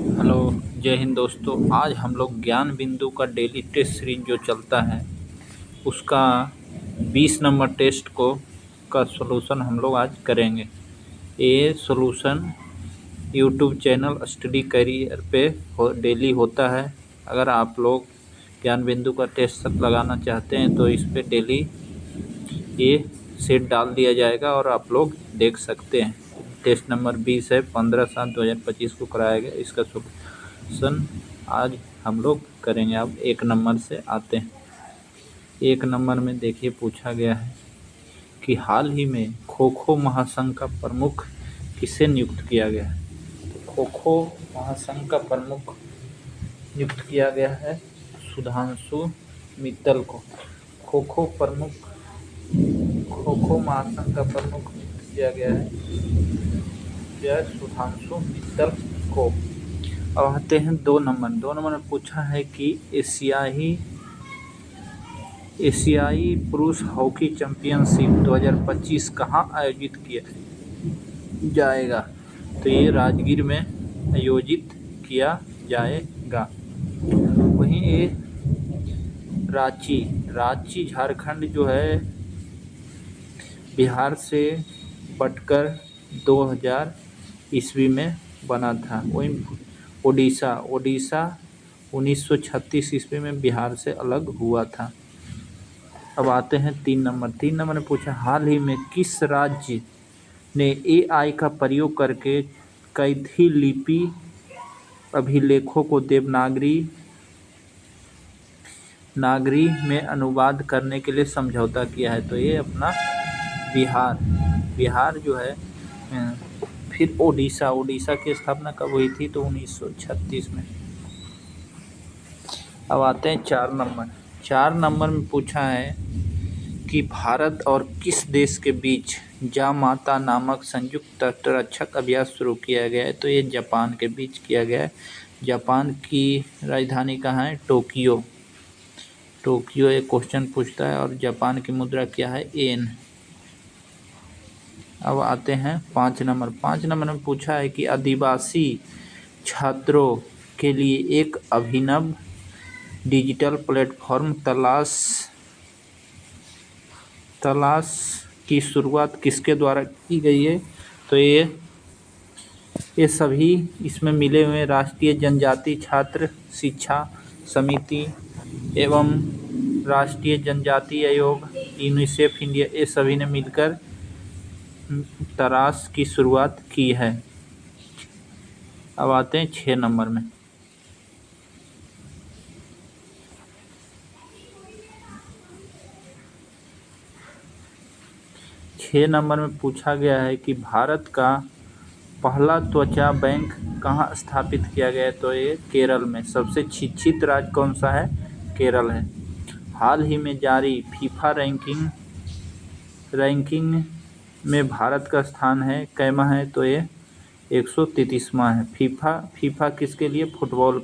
Hello. जय हिंद दोस्तों। आज हम लोग ज्ञान बिंदु का डेली टेस्ट सीरीज जो चलता है उसका 20 नंबर टेस्ट को का सॉल्यूशन हम लोग आज करेंगे। ये solution YouTube channel study career पे डेली होता है। अगर आप लोग ज्ञान बिंदु का टेस्ट लगाना चाहते हैं तो इस पे डेली ये सेट डाल दिया जाएगा और आप लोग देख सकते हैं। टेस्ट नंबर 20 है, 15/7/2025 को कराया गया। इसका सॉल्यूशन आज हम लोग करेंगे। अब 1 नंबर से आते हैं। 1 नंबर में देखिए पूछा गया है कि हाल ही में खो खो महासंघ का प्रमुख किसे नियुक्त किया गया है। तो खो खो महासंघ का प्रमुख नियुक्त किया गया है सुधांशु मित्तल को। खो खो महासंघ का प्रमुख नियुक्त किया गया है सुधांशु मित्तल को। अब आते हैं 2 नंबर। 2 नंबर में पूछा है कि एशियाई पुरुष हॉकी चैंपियनशिप 2025 कहाँ आयोजित किया जाएगा। तो ये राजगीर में आयोजित किया जाएगा। वहीं ये रांची झारखंड जो है बिहार से बटकर 2000 ईस्वी में बना था। वहीं ओडिशा 1936 ईस्वी में बिहार से अलग हुआ था। अब आते हैं 3 नंबर। 3 नंबर में पूछा हाल ही में किस राज्य ने AI का प्रयोग करके कैथी लिपि अभिलेखों को देवनागरी में अनुवाद करने के लिए समझौता किया है। तो ये अपना बिहार जो है। फिर ओडिशा की स्थापना कब हुई थी। तो 1936 में। अब आते हैं 4 नंबर। 4 नंबर में पूछा है कि भारत और किस देश के बीच जामाता नामक संयुक्त तटरक्षक अभ्यास शुरू किया गया है। तो ये जापान के बीच किया गया है। जापान की राजधानी कहाँ है। टोक्यो एक क्वेश्चन पूछता है और जापान की मुद्रा क्या है। येन। अब आते हैं 5 नंबर। 5 नंबर में पूछा है कि आदिवासी छात्रों के लिए एक अभिनव डिजिटल प्लेटफॉर्म तलाश की शुरुआत किसके द्वारा की गई है। तो ये सभी इसमें मिले हुए राष्ट्रीय जनजाति छात्र शिक्षा समिति एवं राष्ट्रीय जनजाति आयोग, यूनिसेफ इंडिया, ये सभी ने मिलकर तलाश की शुरुआत की है। अब आते हैं 6 नंबर में। 6 नंबर में पूछा गया है कि भारत का पहला त्वचा बैंक कहाँ स्थापित किया गया है। तो ये केरल में। सबसे शिक्षित राज्य कौन सा है। केरल है। हाल ही में जारी फीफा रैंकिंग में भारत का स्थान है कैमा है। तो ये 133वां है। फीफा किसके लिए। फुटबॉल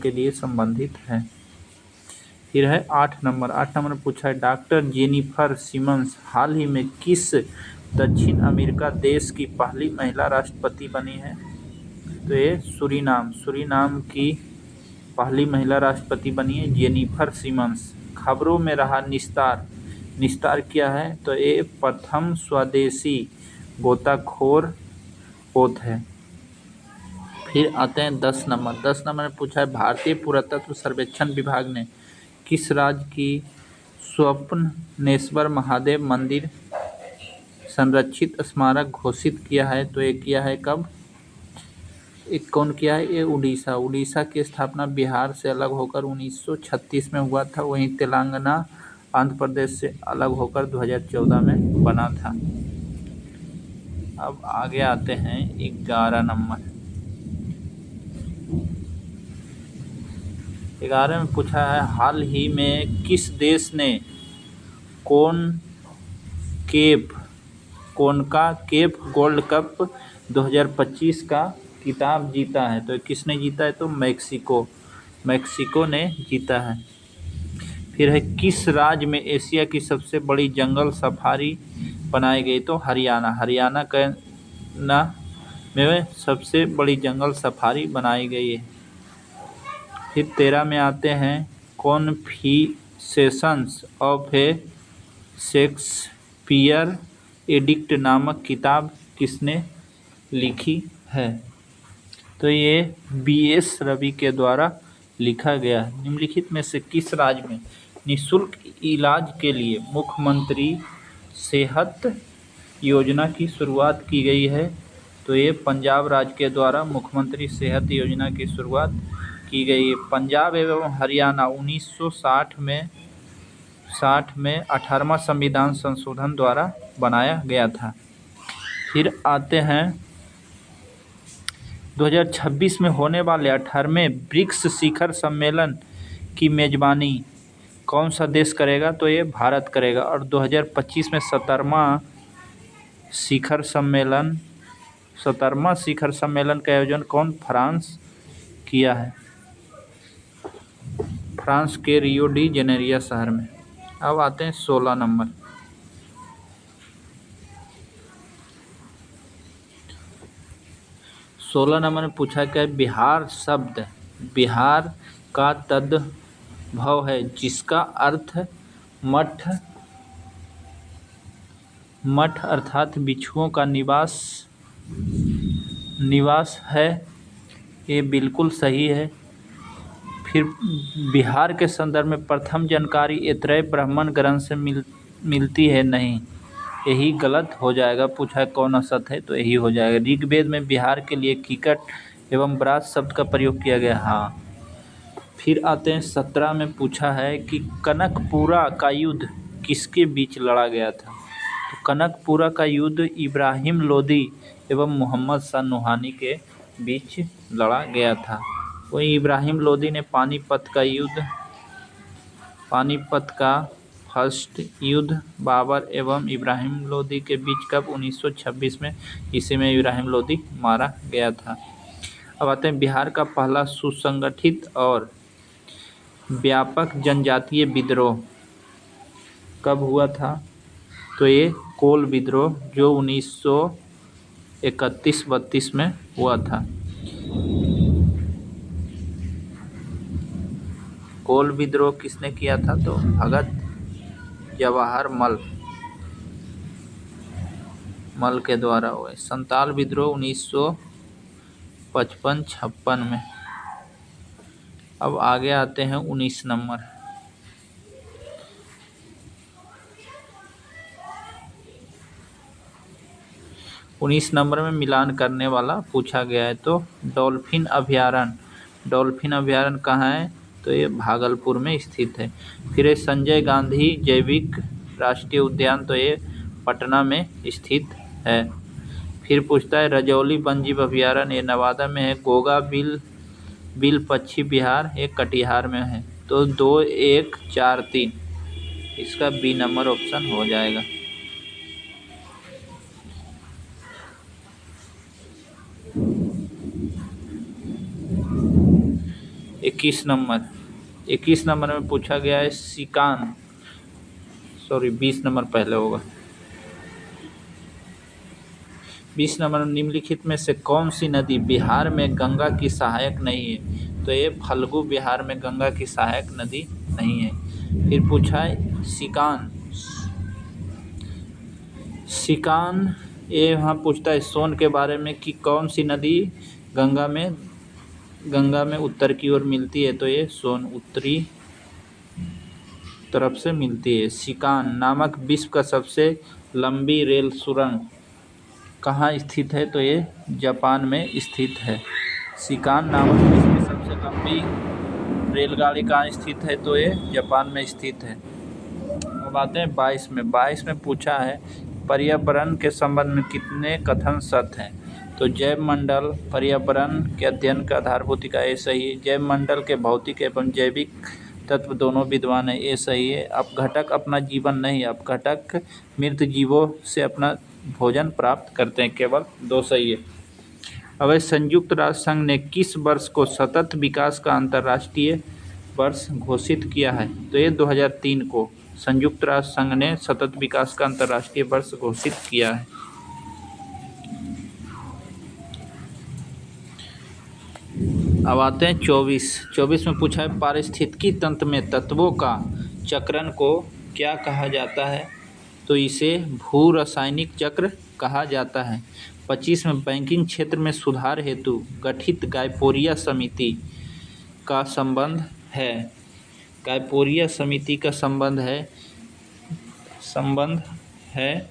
के लिए संबंधित है। फिर है 8 नंबर। 8 नंबर में पूछा है डॉक्टर जेनिफर सिमन्स हाल ही में किस दक्षिण अमेरिका देश की पहली महिला राष्ट्रपति बनी है। तो ये सूरीनाम की पहली महिला राष्ट्रपति बनी है जेनिफर सिमन्स। खबरों में रहा निस्तार क्या है। तो ये प्रथम स्वदेशी गोताखोर पोत है। फिर आते हैं 10 नंबर। 10 नंबर में पूछा है भारतीय पुरातत्व सर्वेक्षण विभाग ने किस राज्य की स्वप्नेश्वर महादेव मंदिर संरक्षित स्मारक घोषित किया है। तो ये किया है कब। कौन किया है। ये उड़ीसा की स्थापना बिहार से अलग होकर 1936 में हुआ था। वहीं तेलंगाना आंध्र प्रदेश से अलग होकर 2014 में बना था। अब आगे आते हैं 11 नंबर। 11 में पूछा है हाल ही में किस देश ने कोनकाकेफ गोल्ड कप 2025 का खिताब जीता है। तो किसने जीता है। तो मैक्सिको ने जीता है। फिर है किस राज्य में एशिया की सबसे बड़ी जंगल सफारी बनाई गई। तो हरियाणा में सबसे बड़ी जंगल सफारी बनाई गई है। फिर 13 में आते हैं, कॉन्फिसेशंस ऑफ ए शेक्सपियर एडिक्ट नामक किताब किसने लिखी है? तो ये B.S. रवि के द्वारा लिखा गया। निम्नलिखित में से किस राज्य में निःशुल्क इलाज के लिए मुख्यमंत्री सेहत योजना की शुरुआत की गई है? तो ये पंजाब राज्य के द्वारा मुख्यमंत्री सेहत योजना की शुरुआत की गई है। पंजाब एवं हरियाणा 1960 में 18वां संविधान संशोधन द्वारा बनाया गया था। फिर आते हैं 2026 में होने वाले 18वें ब्रिक्स शिखर सम्मेलन की मेजबानी कौन सा देश करेगा? तो ये भारत करेगा। और 2025 में 17वां शिखर सम्मेलन का आयोजन फ्रांस किया है? फ्रांस के रियो डी जेनेरियो शहर में। अब आते हैं 16 नंबर। 16 नंबर में पूछा क्या है? बिहार शब्द बिहार का तद्भव है जिसका अर्थ मठ अर्थात बिच्छुओं का निवास है। ये बिल्कुल सही है। फिर बिहार के संदर्भ में प्रथम जानकारी ऐतरेय ब्राह्मण ग्रंथ से मिलती है नहीं, यही गलत हो जाएगा। पूछा है कौन असत है? तो यही हो जाएगा। ऋग्वेद में बिहार के लिए कीकट एवं ब्राज शब्द का प्रयोग किया गया। हाँ। फिर आते हैं 17 में पूछा है कि कनकपुरा का युद्ध किसके बीच लड़ा गया था? तो कनकपुरा का युद्ध इब्राहिम लोदी एवं मोहम्मद शाह नूहानी के बीच लड़ा गया था। वही इब्राहिम लोदी ने पानीपत का फर्स्ट युद्ध बाबर एवं इब्राहिम लोदी के बीच कब? 1926 में। इसी में इब्राहिम लोदी मारा गया था। अब आते हैं बिहार का पहला सुसंगठित और व्यापक जनजातीय विद्रोह कब हुआ था? तो ये कोल विद्रोह जो 1931-32 में हुआ था। कोल विद्रोह किसने किया था? तो भगत जवाहर मल के द्वारा हुआ। संताल विद्रोह 1955-56 में। अब आगे आते हैं 19 नंबर। 19 नंबर में मिलान करने वाला पूछा गया है। तो डॉल्फिन अभयारण्य कहाँ है? तो ये भागलपुर में स्थित है। फिर ये संजय गांधी जैविक राष्ट्रीय उद्यान, तो ये पटना में स्थित है। फिर पूछता है रजौली वन्यजीव अभयारण्य, ये नवादा में है। गोगा बिल पक्षी विहार, ये कटिहार में है। तो 2, 1, 4, 3 इसका बी नंबर ऑप्शन हो जाएगा। इक्कीस नंबर में पूछा गया है 20 नंबर पहले होगा। 20 नंबर में निम्नलिखित में से कौन सी नदी बिहार में गंगा की सहायक नहीं है? तो ये फल्गु बिहार में गंगा की सहायक नदी नहीं है। फिर पूछा है सिकान, ये यहाँ पूछता है सोन के बारे में कि कौन सी नदी गंगा में उत्तर की ओर मिलती है? तो ये सोन उत्तरी तरफ से मिलती है। सिकान नामक विश्व का सबसे लंबी रेल सुरंग कहाँ स्थित है? तो ये जापान में स्थित है। सिकान नामक विश्व की सबसे लंबी रेलगाड़ी कहाँ स्थित है? तो ये जापान में स्थित है। अब आते हैं 22 में पूछा है पर्यावरण के संबंध में कितने कथन सत्य हैं? तो जैव मंडल पर्यावरण के अध्ययन का आधारभूत इकाई, ये सही है। जैव मंडल के भौतिक एवं जैविक तत्व दोनों विद्वान है, ये सही है। अपघटक अपना जीवन नहीं, अपघटक मृत जीवों से अपना भोजन प्राप्त करते हैं, केवल 2 सही है। अब संयुक्त राष्ट्र संघ ने किस वर्ष को सतत विकास का अंतर्राष्ट्रीय वर्ष घोषित किया है? तो ये 2003 को संयुक्त राष्ट्र संघ ने सतत विकास का अंतर्राष्ट्रीय वर्ष घोषित किया है। अब आते हैं 24 में पूछा है पारिस्थितिकी तंत्र में तत्वों का चक्रण को क्या कहा जाता है, तो इसे भू रासायनिक चक्र कहा जाता है। 25 में बैंकिंग क्षेत्र में सुधार हेतु गठित गायपोरिया समिति का संबंध है। गायपोरिया समिति का संबंध है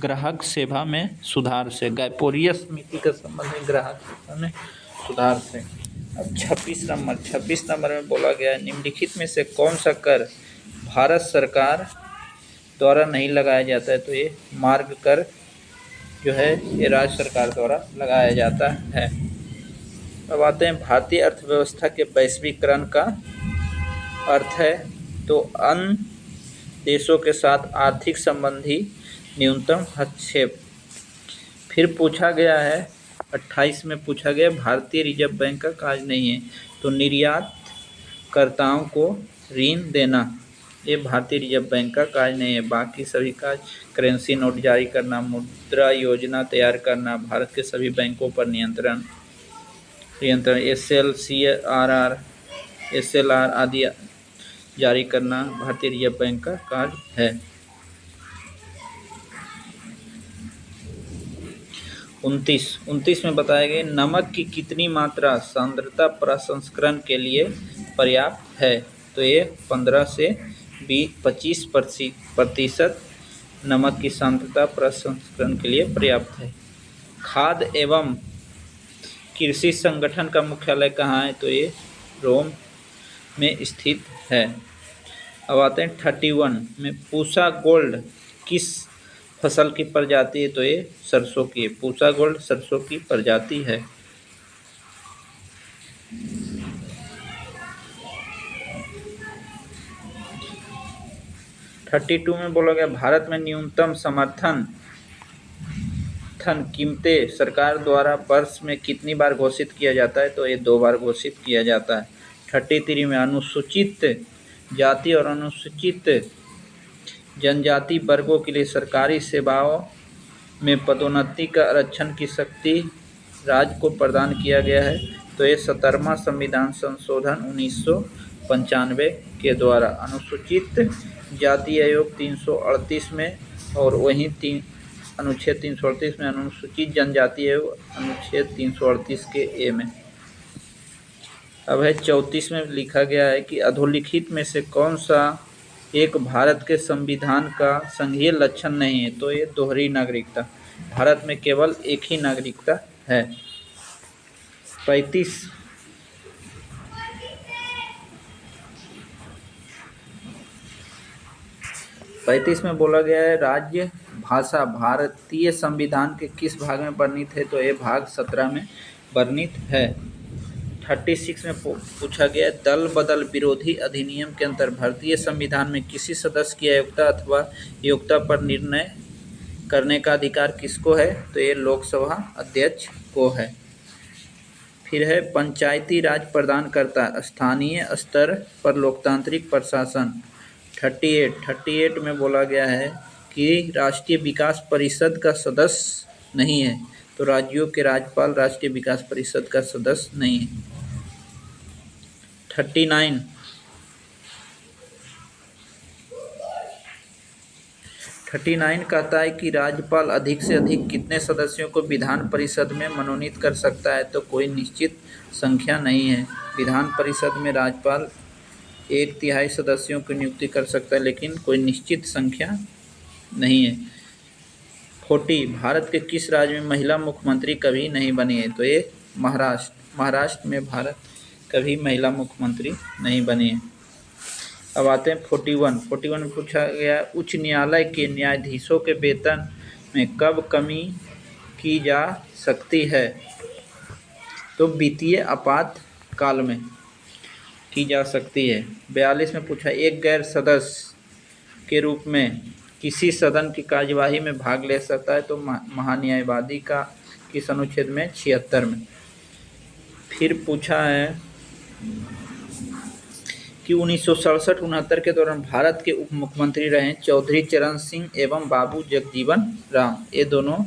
ग्राहक सेवा में सुधार से। गायपोरिया समिति का संबंध है ग्राहक सेवा में सुधार से। अब 26 नंबर में बोला गया है निम्नलिखित में से कौन सा कर भारत सरकार द्वारा नहीं लगाया जाता है, तो ये मार्ग कर जो है ये राज्य सरकार द्वारा लगाया जाता है। अब आते हैं भारतीय अर्थव्यवस्था के वैश्वीकरण का अर्थ है, तो अन्य देशों के साथ आर्थिक संबंधी न्यूनतम हस्तक्षेप। फिर पूछा गया है 28 में पूछा गया भारतीय रिजर्व बैंक का कार्य नहीं है, तो निर्यातकर्ताओं को ऋण देना ये भारतीय रिजर्व बैंक का कार्य नहीं है। बाकी सभी कार्य करेंसी नोट जारी करना, मुद्रा योजना तैयार करना, भारत के सभी बैंकों पर नियंत्रण SLR आदि जारी करना भारतीय रिजर्व बैंक का कार्य है। 29 में बताया गया नमक की कितनी मात्रा सांद्रता प्रसंस्करण के लिए पर्याप्त है, तो ये 15 से 25% नमक की सांद्रता प्रसंस्करण के लिए पर्याप्त है। खाद्य एवं कृषि संगठन का मुख्यालय कहाँ है, तो ये रोम में स्थित है। अब आते हैं 31 में पूसा गोल्ड किस फसल की प्रजाति है, तो ये सरसों की है। पूसा गोल्ड सरसों की प्रजाति है। 32 में बोला गया भारत में न्यूनतम समर्थन कीमतें सरकार द्वारा वर्ष में कितनी बार घोषित किया जाता है, तो ये 2 बार घोषित किया जाता है। 33 में अनुसूचित जाति और अनुसूचित जनजाति वर्गों के लिए सरकारी सेवाओं में पदोन्नति का आरक्षण की शक्ति राज्य को प्रदान किया गया है, तो ये 17वां संविधान संशोधन 1995 के द्वारा। अनुसूचित जाति आयोग 338 में और वहीं अनुच्छेद 338 में अनुसूचित जनजाति आयोग अनुच्छेद 338 के ए में। अब है 34 में लिखा गया है कि अधोलिखित में से कौन सा एक भारत के संविधान का संघीय लक्षण नहीं है, तो ये दोहरी नागरिकता। भारत में केवल एक ही नागरिकता है। 35 में बोला गया है राज्य भाषा भारतीय संविधान के किस भाग में वर्णित है, तो ये भाग 17 में वर्णित है। 36 में पूछा गया दल बदल विरोधी अधिनियम के अंतर भारतीय संविधान में किसी सदस्य की अयोग्यता अथवा योग्यता पर निर्णय करने का अधिकार किसको है, तो ये लोकसभा अध्यक्ष को है। फिर है पंचायती राज प्रदान करता स्थानीय स्तर पर लोकतांत्रिक प्रशासन। 38 में बोला गया है कि राष्ट्रीय विकास परिषद का सदस्य नहीं है, तो राज्यों के राज्यपाल राष्ट्रीय विकास परिषद का सदस्य नहीं है। 39 कहता है कि राज्यपाल अधिक से अधिक कितने सदस्यों को विधान परिषद में मनोनीत कर सकता है, तो कोई निश्चित संख्या नहीं है। विधान परिषद में राज्यपाल 1/3 सदस्यों की नियुक्ति कर सकता है, लेकिन कोई निश्चित संख्या नहीं है। 40 भारत के किस राज्य में महिला मुख्यमंत्री कभी नहीं बनी है, तो ये महाराष्ट्र में भारत कभी महिला मुख्यमंत्री नहीं बनी है। अब आते हैं 41 में पूछा गया उच्च न्यायालय के न्यायाधीशों के वेतन में कब कमी की जा सकती है, तो वित्तीय आपातकाल में की जा सकती है। 42 में पूछा एक गैर सदस्य के रूप में किसी सदन की कार्यवाही में भाग ले सकता है, तो महान्यायवादी का किस अनुच्छेद में 76 में। फिर पूछा है कि 1967-69 के दौरान भारत के उप मुख्यमंत्री रहे चौधरी चरण सिंह एवं बाबू जगजीवन राम, ये दोनों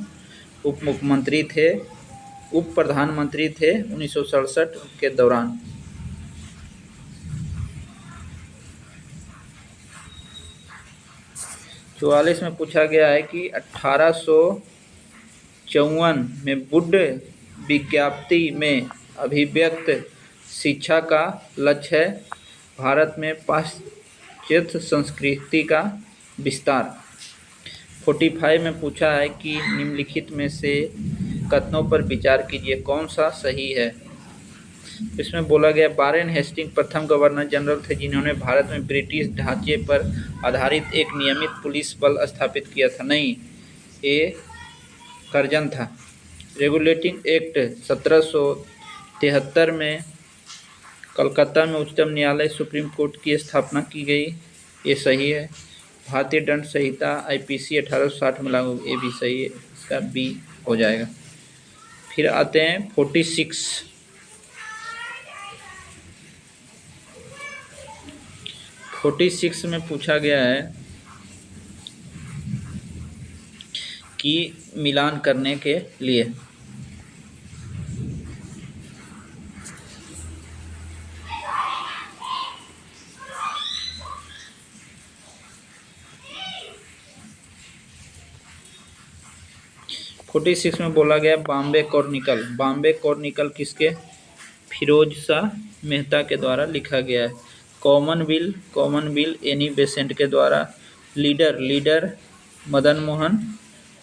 उप मुख्यमंत्री थे उप प्रधानमंत्री थे 1967 के दौरान। चौवालीस में पूछा गया है कि 1854 में वुड विज्ञप्ति में अभिव्यक्त शिक्षा का लक्ष्य है भारत में पाश्चात्य संस्कृति का विस्तार। 45 में पूछा है कि निम्नलिखित में से कथनों पर विचार कीजिए, कौन सा सही है। इसमें बोला गया वारेन हेस्टिंग प्रथम गवर्नर जनरल थे जिन्होंने भारत में ब्रिटिश ढांचे पर आधारित एक नियमित पुलिस बल स्थापित किया था। नहीं, ये कर्जन था। रेगुलेटिंग एक्ट 1773 में कलकत्ता में उच्चतम न्यायालय सुप्रीम कोर्ट की स्थापना की गई, ये सही है। भारतीय दंड संहिता IPC 1860 में लागू, ये भी सही है, इसका B हो जाएगा। फिर आते हैं 46 में पूछा गया है कि मिलान करने के लिए में बोला गया बॉम्बे क्रॉनिकल। बॉम्बे क्रॉनिकल किसके? फिरोज शाह मेहता के द्वारा लिखा गया है। कॉमनवेल एनी बेसेंट के द्वारा। लीडर मदन मोहन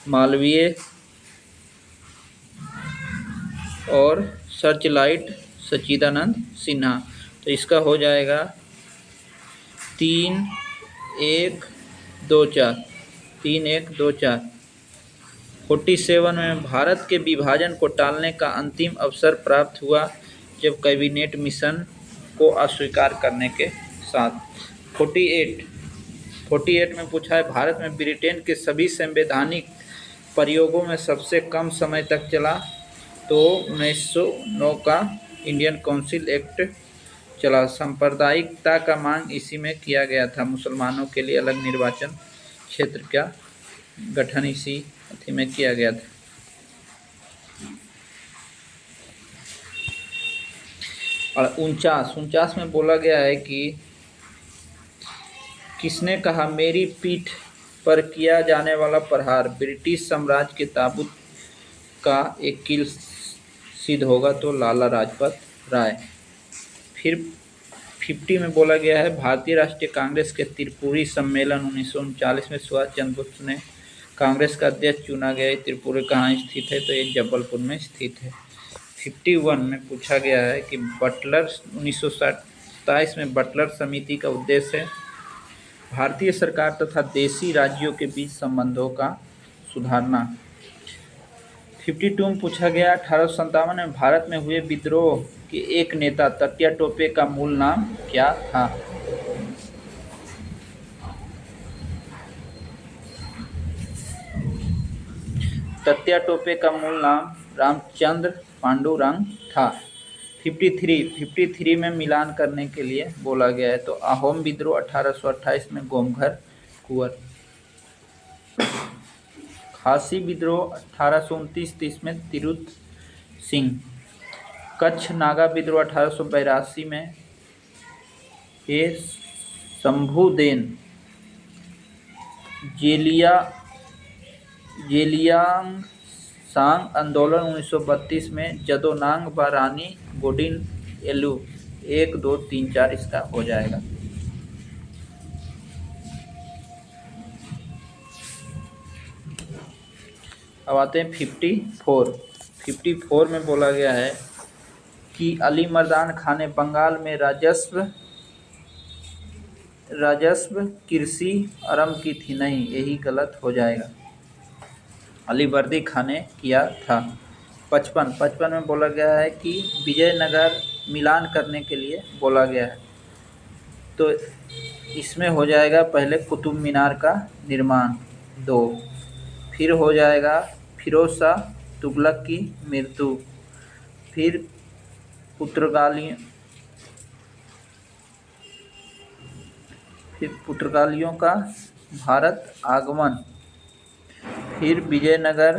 मालवीय और सर्चलाइट सच्चिदानंद सिन्हा। तो इसका हो जाएगा 3-1-2-4। 3-1-2-4। 47 में भारत के विभाजन को टालने का अंतिम अवसर प्राप्त हुआ जब कैबिनेट मिशन को अस्वीकार करने के साथ। 48 में पूछा है भारत में ब्रिटेन के सभी संवैधानिक प्रयोगों में सबसे कम समय तक चला, तो 1909 का इंडियन काउंसिल एक्ट चला। सांप्रदायिकता का मांग इसी में किया गया था। मुसलमानों के लिए अलग निर्वाचन क्षेत्र का गठन इसी अथी में किया गया था। और 49 में बोला गया है कि किसने कहा मेरी पीठ पर किया जाने वाला प्रहार ब्रिटिश साम्राज्य के ताबूत का एक कील सिद्ध होगा, तो लाला लाजपत राय। फिर 50 में बोला गया है भारतीय राष्ट्रीय कांग्रेस के त्रिपुरी सम्मेलन 1939 में सुभाष चंद्र बोस ने कांग्रेस का अध्यक्ष चुना गया। त्रिपुरा कहाँ स्थित है? तो ये जबलपुर में स्थित है। 51 में पूछा गया है कि बटलर 1927 में बटलर समिति का उद्देश्य है भारतीय सरकार तथा देशी राज्यों के बीच संबंधों का सुधारना। 52 में पूछा गया 1857 में भारत में हुए विद्रोह के एक नेता तत्या टोपे का मूल नाम क्या था? तत्या टोपे का मूल नाम रामचंद्र पांडुरंग था। 53 में मिलान करने के लिए बोला गया है, तो अहोम विद्रोह 1828 में गोमघर कुंवर। खासी विद्रोह 1829-30 में तिरुत सिंह। कच्छ नागा विद्रोह 1882 में ये शंभुदेन। जेलियांगसांग आंदोलन 1932 में जदोनांग व रानी गोडिन एलू। 1, 2, 3, 4 इसका हो जाएगा। अब आते हैं 54 में बोला गया है कि अली मर्दान खान ने बंगाल में राजस्व कृषि आरंभ की थी। नहीं, यही गलत हो जाएगा। अली वर्दी खान ने किया था। 55 में बोला गया है कि विजयनगर मिलान करने के लिए बोला गया है, तो इसमें हो जाएगा पहले कुतुब मीनार का निर्माण 2, फिर हो जाएगा फिरोज शाह तुगलक की मृत्यु, फिर पुर्तगालियों का भारत आगमन, फिर विजयनगर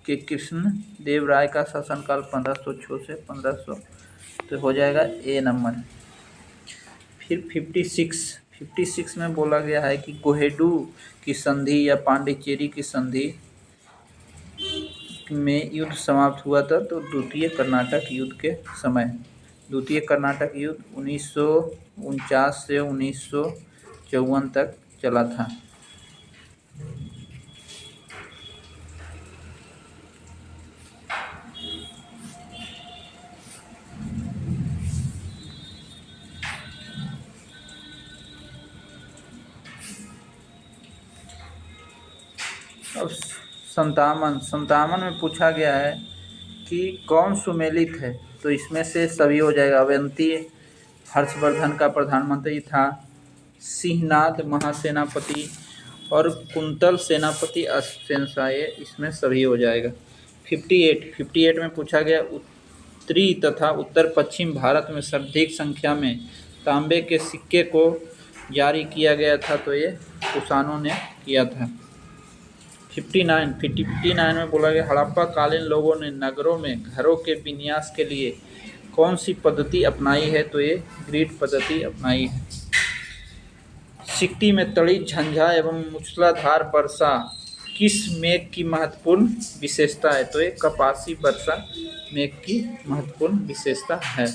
कि कृष्ण देव राय का शासनकाल 1506 से 1500, तो हो जाएगा ए नंबर। फिर 56 में बोला गया है कि गोहेडू की संधि या पांडिचेरी की संधि में युद्ध समाप्त हुआ था, तो द्वितीय कर्नाटक युद्ध के समय। द्वितीय कर्नाटक युद्ध 1949 से 1954 तक चला था। अब 57 में पूछा गया है कि कौन सुमेलित है, तो इसमें से सभी हो जाएगा। अवंती हर्षवर्धन का प्रधानमंत्री था, सिंहनाद महासेनापति और कुंतल सेनापति अशेनशाह, इसमें सभी हो जाएगा। 58 में पूछा गया उत्तरी तथा उत्तर पश्चिम भारत में सर्वाधिक संख्या में तांबे के सिक्के को जारी किया गया था, तो ये कुषाणों ने किया था। 59 में बोला गया हड़प्पा कालीन लोगों ने नगरों में घरों के विन्यास के लिए कौन सी पद्धति अपनाई है, तो ये ग्रिड पद्धति अपनाई है। 60 में तड़ी झंझा एवं मूसलाधार वर्षा किस मेघ की महत्वपूर्ण विशेषता है, तो ये कपासी वर्षा मेघ की महत्वपूर्ण विशेषता है।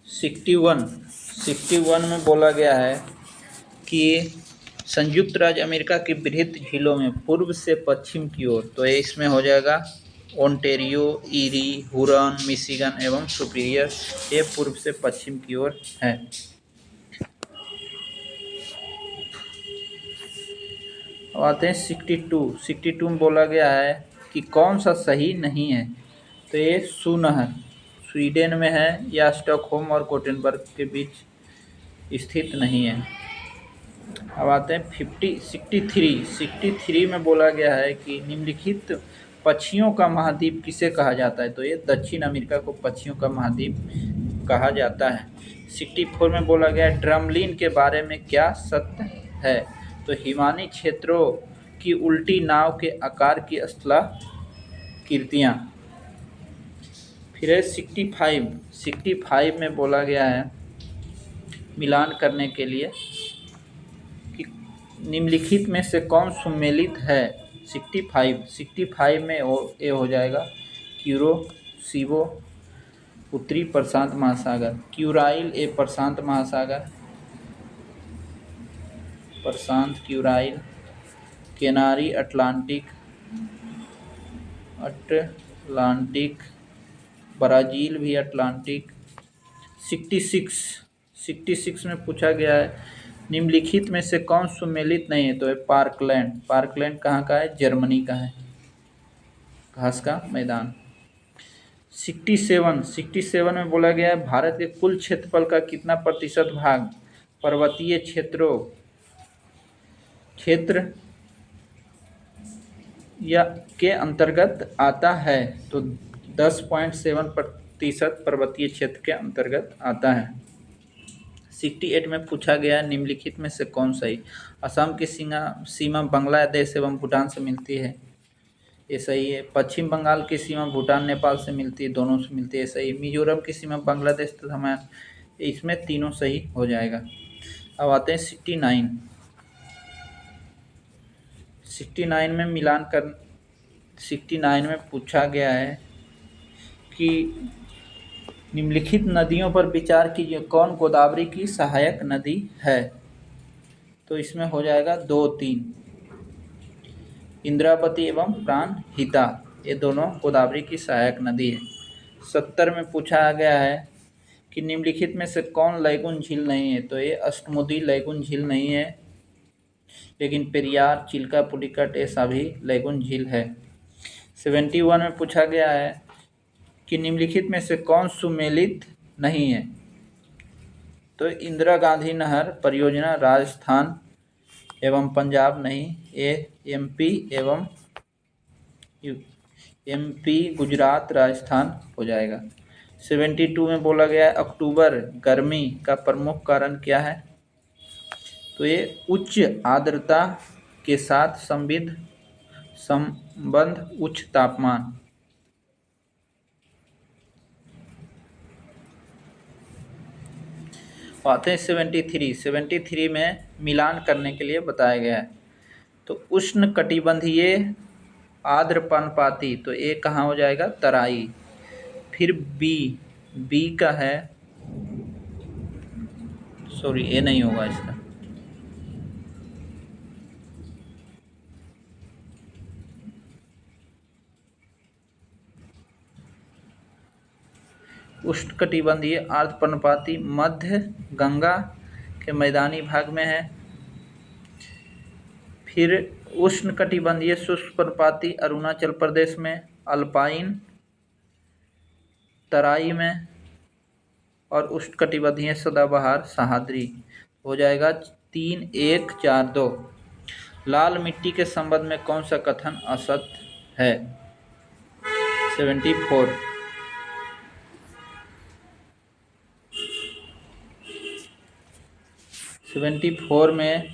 सिक्सटी वन में बोला गया है कि संयुक्त राज्य अमेरिका की बृहद झीलों में पूर्व से पश्चिम की ओर, तो ये इसमें हो जाएगा ओंटेरियो, ईरी, हुरन, मिशिगन एवं सुपीरियर, ये पूर्व से पश्चिम की ओर है। अब आते हैं 62 में बोला गया है कि कौन सा सही नहीं है, तो ये सुनहर स्वीडन में है या स्टॉकहोम और गोटेनबर्ग के बीच स्थित नहीं है। अब आते हैं 63 में बोला गया है कि निम्नलिखित पक्षियों का महाद्वीप किसे कहा जाता है, तो ये दक्षिण अमेरिका को पक्षियों का महाद्वीप कहा जाता है। 64 में बोला गया है ड्रमलिन के बारे में क्या सत्य है, तो हिमानी क्षेत्रों की उल्टी नाव के आकार की स्थलाकृतियाँ। फिर है 65 में बोला गया है मिलान करने के लिए कि निम्नलिखित में से कौन सुमेलित है। 65 में ये हो जाएगा क्यूरोसिबो उत्तरी प्रशांत महासागर, क्यूराइल ए प्रशांत महासागर, प्रशांत क्यूराइल, केनारी अटलांटिक, ब्राज़ील भी अटलांटिक। 66 में पूछा गया है निम्नलिखित में से कौन सुमेलित नहीं है, तो है पार्कलैंड कहाँ का है, जर्मनी का है, घास का मैदान। 67 में बोला गया है भारत के कुल क्षेत्रफल का कितना प्रतिशत भाग पर्वतीय क्षेत्र या के अंतर्गत आता है, तो 10.7% पर्वतीय क्षेत्र के अंतर्गत आता है। 68 में पूछा गया निम्नलिखित में से कौन सही। असम की सीमा बांग्लादेश एवं भूटान से मिलती है, ये सही है। पश्चिम बंगाल की सीमा भूटान नेपाल से मिलती है, दोनों से मिलती है, सही। मिजोरम की सीमा बांग्लादेश तथा म्यांमार, इसमें तीनों सही हो जाएगा। अब आते हैं 69 में 69 में पूछा गया है कि निम्नलिखित नदियों पर विचार कीजिए कौन गोदावरी की सहायक नदी है, तो इसमें हो जाएगा 2-3, इंद्रावती एवं प्राणहिता, ये दोनों गोदावरी की सहायक नदी है। 70 में पूछा गया है कि निम्नलिखित में से कौन लैगून झील नहीं है, तो ये अष्टमुदी लैगून झील नहीं है, लेकिन पेरियार, चिल्का, पुलिकट ये सभी लैगून झील है। 71 में पूछा गया है कि निम्नलिखित में से कौन सुमेलित नहीं है, तो इंदिरा गांधी नहर परियोजना राजस्थान एवं पंजाब नहीं, ये एमपी गुजरात राजस्थान हो जाएगा। 72 में बोला गया है अक्टूबर गर्मी का प्रमुख कारण क्या है, तो ये उच्च आर्द्रता के साथ संबंध उच्च तापमान। आते हैं 73 में मिलान करने के लिए बताया गया है। तो उष्ण कटिबंधीय आर्द्रपनपाती, तो ए कहाँ हो जाएगा, तराई। फिर बी का है, सॉरी ए नहीं होगा इसका, उष्णकटिबंधीय आर्द्रपर्णपाती मध्य गंगा के मैदानी भाग में है। फिर उष्णकटिबंधीय शुष्क पर्णपाती अरुणाचल प्रदेश में, अल्पाइन तराई में, और उष्णकटिबंधीय सदाबहार सह्याद्री। हो जाएगा 3, 1, 4, 2। लाल मिट्टी के संबंध में कौन सा कथन असत्य है? 74 में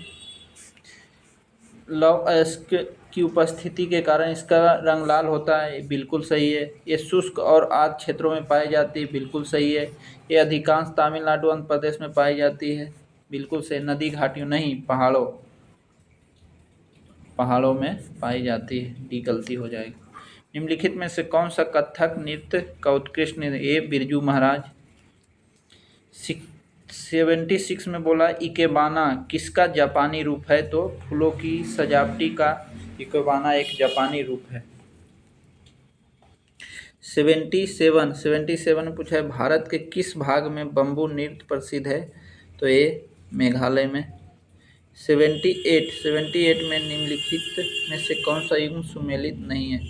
लव अयस्क की उपस्थिति के कारण इसका रंग लाल होता है, बिल्कुल सही है। ये शुष्क और आर्द्र क्षेत्रों में पाई जाती है, बिल्कुल सही है। ये अधिकांश तमिलनाडु आंध्र प्रदेश में पाई जाती है, बिल्कुल सही। नदी घाटियों नहीं, पहाड़ों में पाई जाती है, डी गलती हो जाएगी। निम्नलिखित में से कौन सा कथक नृत्य का उत्कृष्ट नृत्य? ए बिरजू महाराज। 76 में बोला इकेबाना किसका जापानी रूप है? तो फूलों की सजावटी का इकेबाना एक जापानी रूप है। 77 में पूछा है भारत के किस भाग में बम्बू नृत्य प्रसिद्ध है? तो ये मेघालय में। 78 में निम्नलिखित में से कौन सा युग्म सुमेलित नहीं है?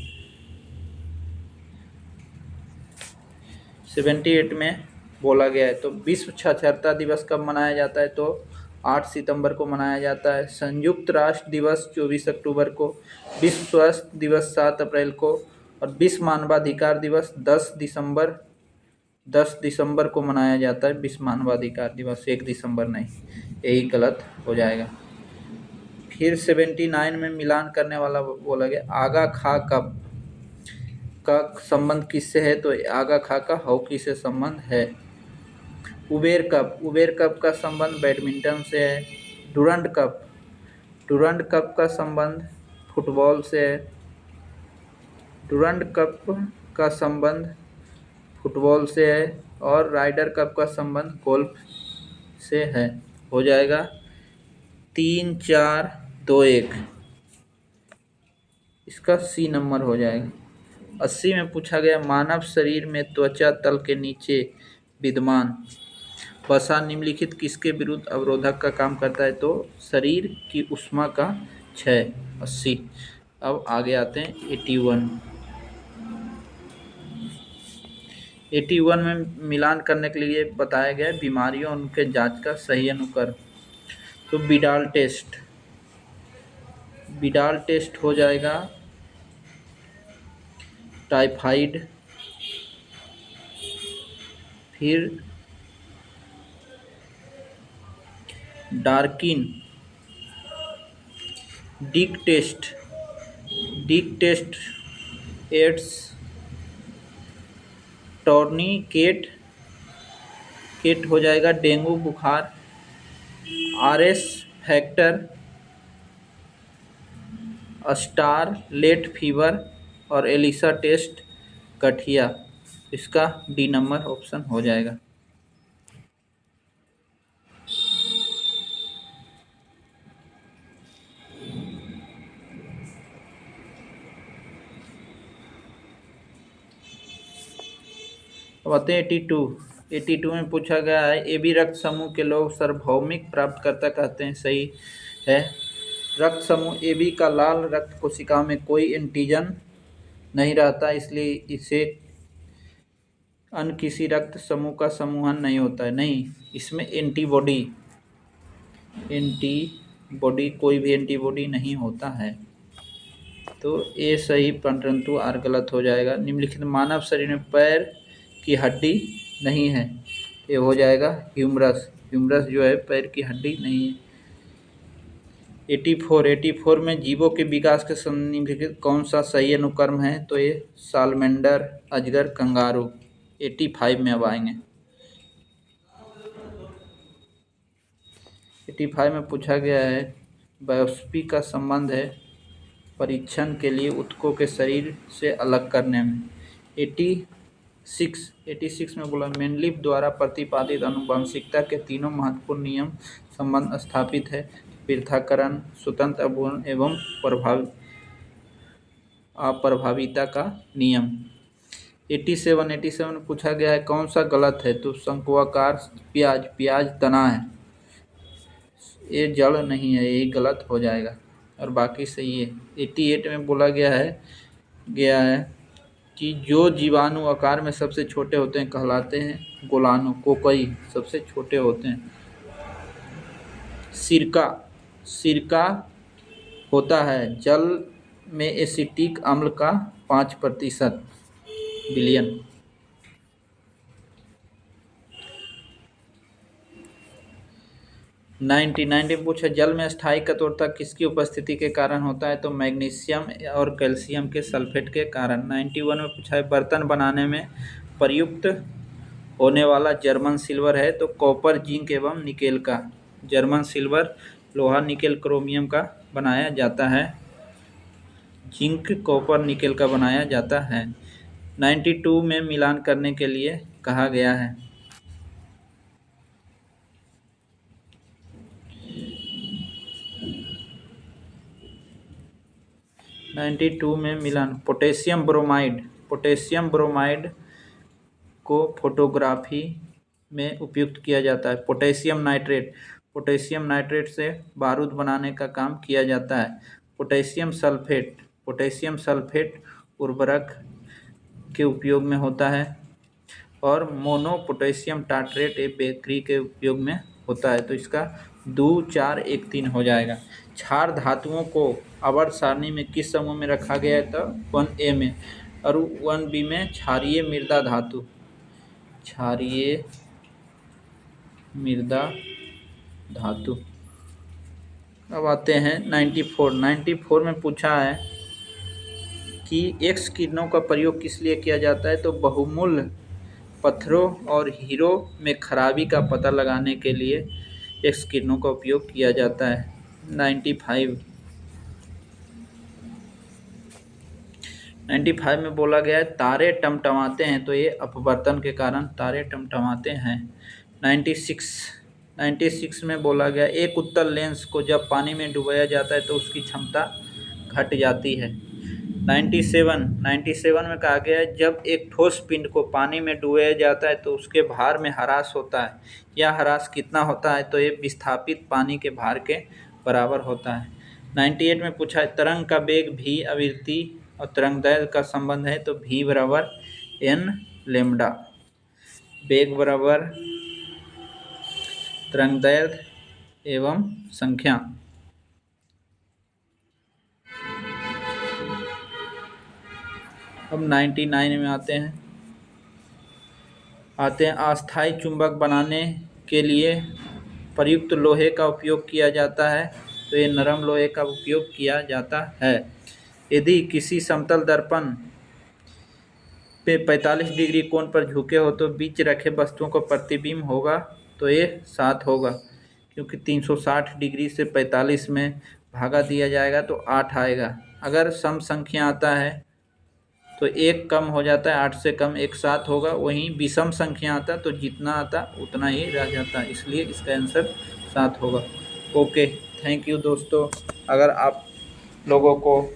78 में बोला गया है। तो विश्व साक्षरता दिवस कब मनाया जाता है? तो 8 सितंबर को मनाया जाता है। संयुक्त राष्ट्र दिवस 24 अक्टूबर को, विश्व स्वास्थ्य दिवस 7 अप्रैल को, और विश्व मानवाधिकार दिवस 10 दिसंबर को मनाया जाता है। विश्व मानवाधिकार दिवस 1 दिसंबर नहीं, यही गलत हो जाएगा। फिर 79 में मिलान करने वाला बोला गया आगा खा कप का संबंध किससे है? तो आगा खा का हॉकी से संबंध है। उबेर कप का संबंध बैडमिंटन से है। डुरंड कप का संबंध फुटबॉल से है। डुरंड कप का संबंध फुटबॉल से है, और राइडर कप का संबंध गोल्फ से है। हो जाएगा 3, 4, 2, 1। इसका सी नंबर हो जाएगा। 80 में पूछा गया मानव शरीर में त्वचा तल के नीचे विद्यमान वसा निम्नलिखित किसके विरुद्ध अवरोधक का काम करता है? तो शरीर की ऊष्मा का क्षय। 80। अब आगे आते हैं 81 में मिलान करने के लिए बताया गया बीमारियों और उनके जांच का सही अनुक्रम। तो बिडाल टेस्ट हो जाएगा टाइफाइड। फिर डार्किन डिक टेस्ट एड्स। टॉर्निकेट हो जाएगा डेंगू बुखार। आरएस फैक्टर स्टारलेट फीवर, और एलिसा टेस्ट गठिया। इसका डी नंबर ऑप्शन हो जाएगा। अब आते हैं 82 में पूछा गया है एबी रक्त समूह के लोग सार्वभौमिक प्राप्तकर्ता कहते हैं, सही है। रक्त समूह एबी का लाल रक्त कोशिकाओं में कोई एंटीजन नहीं रहता, इसलिए इसे अन्य किसी रक्त समूह का समूहन नहीं होता है। नहीं, इसमें एंटीबॉडी कोई भी एंटीबॉडी नहीं होता है। तो ए सही, परंतु आर गलत हो जाएगा। निम्नलिखित मानव शरीर में पैर की हड्डी नहीं है, ये हो जाएगा ह्यूमरस जो है पैर की हड्डी नहीं है। 84 में जीवों के विकास के निम्नलिखित कौन सा सही अनुक्रम है? तो ये सालमेंडर, अजगर, कंगारू। 85 में अब आएंगे। 85 में पूछा गया है बायोप्सी का संबंध है परीक्षण के लिए ऊतकों के शरीर से अलग करने में। 86 में बोला मेंडलीफ द्वारा प्रतिपादित आनुवंशिकता के तीनों महत्वपूर्ण नियम संबंध स्थापित है: पृथक्करण, स्वतंत्र अपघटन एवं अप्रभाविता का नियम। 87 में पूछा गया है कौन सा गलत है? तो शंक्वाकार प्याज तना है, ये जड़ नहीं है, यही गलत हो जाएगा और बाकी सही है। 88 में बोला गया है कि जो जीवाणु आकार में सबसे छोटे होते हैं कहलाते हैं गोलाणु। कोकई सबसे छोटे होते हैं। सिरका होता है जल में एसिटिक अम्ल का 5% बिलियन। 90 पूछा जल में स्थायी कठोरता किसकी उपस्थिति के कारण होता है? तो मैग्नीशियम और कैल्शियम के सल्फेट के कारण। 91 में पूछा है बर्तन बनाने में प्रयुक्त होने वाला जर्मन सिल्वर है? तो कॉपर, जिंक एवं निकेल का। जर्मन सिल्वर लोहा, निकेल, क्रोमियम का बनाया जाता है। जिंक, कॉपर, निकेल का बनाया जाता है। 92 में मिलान करने के लिए कहा गया है। 92 में मिलान पोटेशियम ब्रोमाइड को फोटोग्राफी में उपयुक्त किया जाता है। पोटेशियम नाइट्रेट से बारूद बनाने का काम किया जाता है। पोटेशियम सल्फेट उर्वरक के उपयोग में होता है और मोनो पोटेशियम टार्ट्रेट बेकरी के उपयोग में होता है। तो इसका 2, 4, 1, 3 हो जाएगा। क्षार धातुओं को आवर्त सारणी में किस समूह में रखा गया है? तो 1A में और 1B में क्षारीय मृदा धातु। अब आते हैं 94 में पूछा है कि एक्स किरणों का प्रयोग किस लिए किया जाता है? तो बहुमूल्य पत्थरों और हीरो में खराबी का पता लगाने के लिए एक्स किरणों का उपयोग किया जाता है। 95 में बोला गया है तारे टमटमाते हैं, तो ये अपवर्तन के कारण तारे टमटमाते हैं। 96 में बोला गया एक उत्तल लेंस को जब पानी में डुबाया जाता है तो उसकी क्षमता घट जाती है। 97 में कहा गया है जब एक ठोस पिंड को पानी में डुबाया जाता है तो उसके भार में ह्रास होता है। यह ह्रास कितना होता है? तो ये विस्थापित पानी के भार के बराबर होता है। 98 में पूछा है तरंग का वेग v आवृत्ति और तरंगदैर्घ्य का संबंध है? तो v बराबर n लैम्ब्डा। वेग बराबर तरंगदैर्घ्य एवं संख्या। अब 99 में आते हैं अस्थायी चुंबक बनाने के लिए प्रयुक्त लोहे का उपयोग किया जाता है? तो ये नरम लोहे का उपयोग किया जाता है। यदि किसी समतल दर्पण पे 45 डिग्री कोण पर झुके हो तो बीच रखे वस्तुओं का प्रतिबिंब होगा? तो ये 7 होगा, क्योंकि 360 डिग्री से 45 में भागा दिया जाएगा तो 8 आएगा। अगर सम संख्या आता है तो 1 कम हो जाता है, 8 से कम 1 7 होगा। वहीं विषम संख्या आता तो जितना आता उतना ही रह जाता, इसलिए इसका आंसर 7 होगा। ओके, थैंक यू दोस्तों। अगर आप लोगों को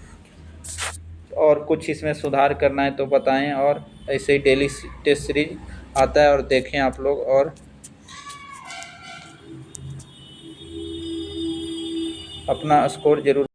और कुछ इसमें सुधार करना है तो बताएं, और ऐसे ही डेली टेस्ट सीरीज आता है और देखें आप लोग, और अपना स्कोर जरूर